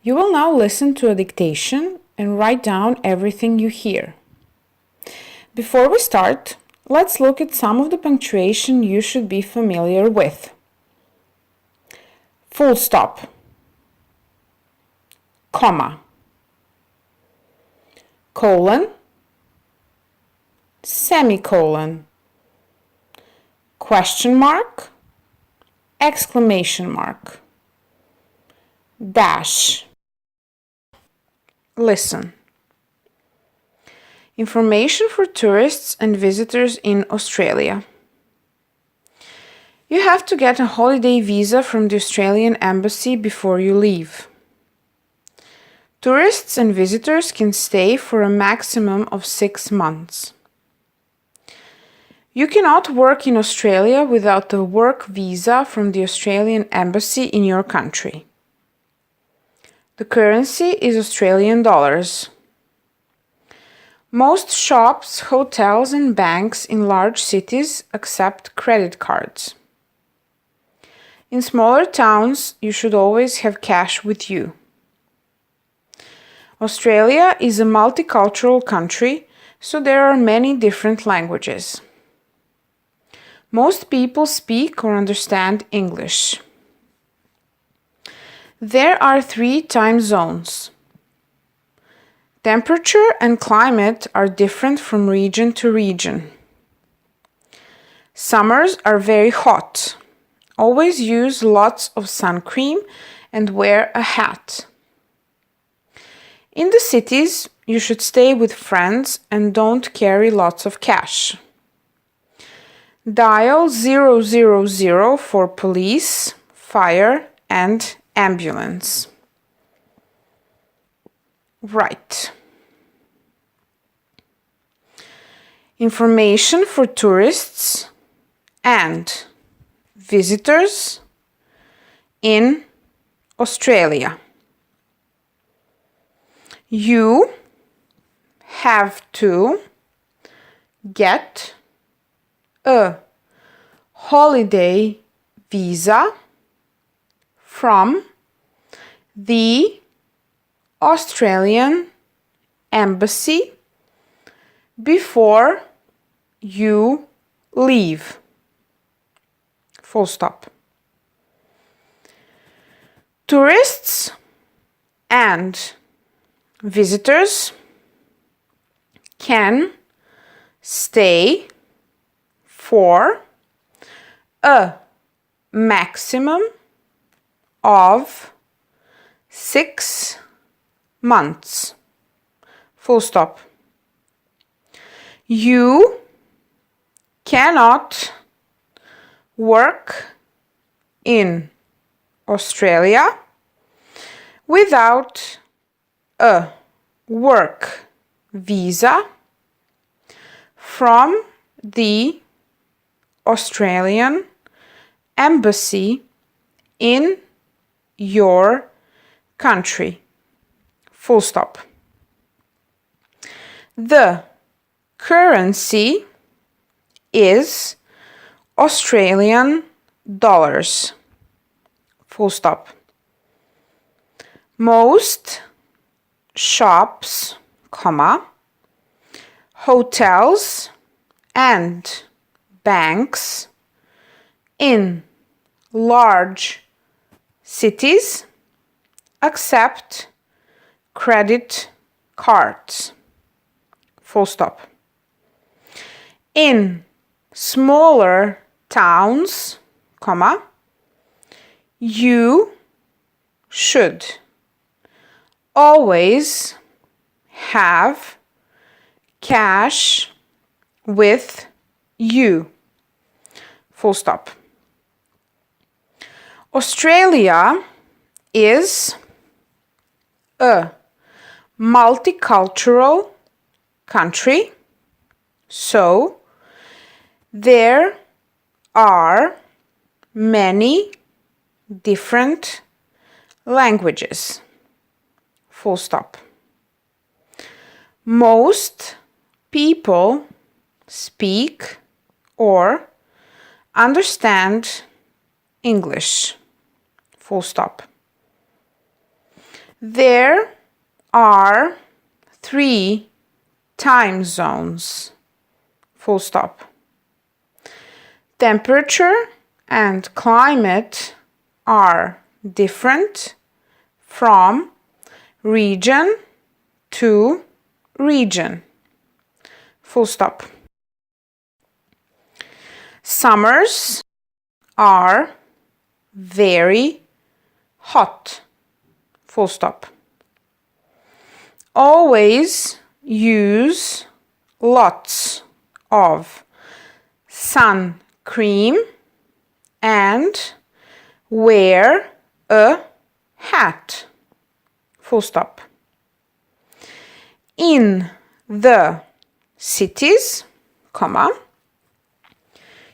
You will now listen to a dictation and write down everything you hear. Before we start, let's look at some of the punctuation you should be familiar with. Full stop, comma, colon, semicolon, question mark, exclamation mark, dash. Listen. Information for tourists and visitors in Australia. You have to get a holiday visa from the Australian Embassy before you leave. Tourists and visitors can stay for a maximum of 6 months. You cannot work in Australia without a work visa from the Australian Embassy in your country. The currency is Australian dollars. Most shops, hotels, and banks in large cities accept credit cards. In smaller towns, you should always have cash with you. Australia is a multicultural country, so there are many different languages. Most people speak or understand English. There are 3 time zones. Temperature and climate are different from region to region. Summers are very hot. Always use lots of sun cream and wear a hat. In the cities, you should stay with friends and don't carry lots of cash. Dial 000 for police, fire, and ambulance. Right. Information for tourists and visitors in Australia. You have to get a holiday visa from the Australian Embassy before you leave. Full stop. Tourists and visitors can stay for a maximum of 6 months. Full stop. You cannot work in Australia without a work visa from the Australian Embassy in your country. Full stop. The currency is Australian dollars. Full stop. Most shops, hotels, and banks in large cities accept credit cards. Full stop. In smaller towns, you should always have cash with you. Full stop. Australia is a multicultural country, so there are many different languages. Full stop. Most people speak or understand English. Full stop. There are 3 time zones. Full stop. Temperature and climate are different from region to region. Full stop. Summers are very hot. Full stop. Always use lots of sun cream and wear a hat. Full stop. In the cities, comma,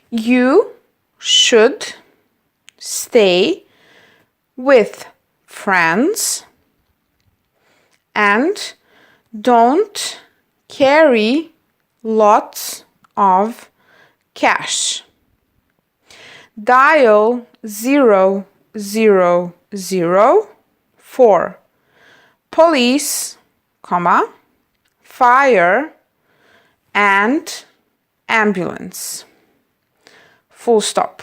you should stay with friends and don't carry lots of cash. Dial 000 for police, comma, fire and ambulance. Full stop.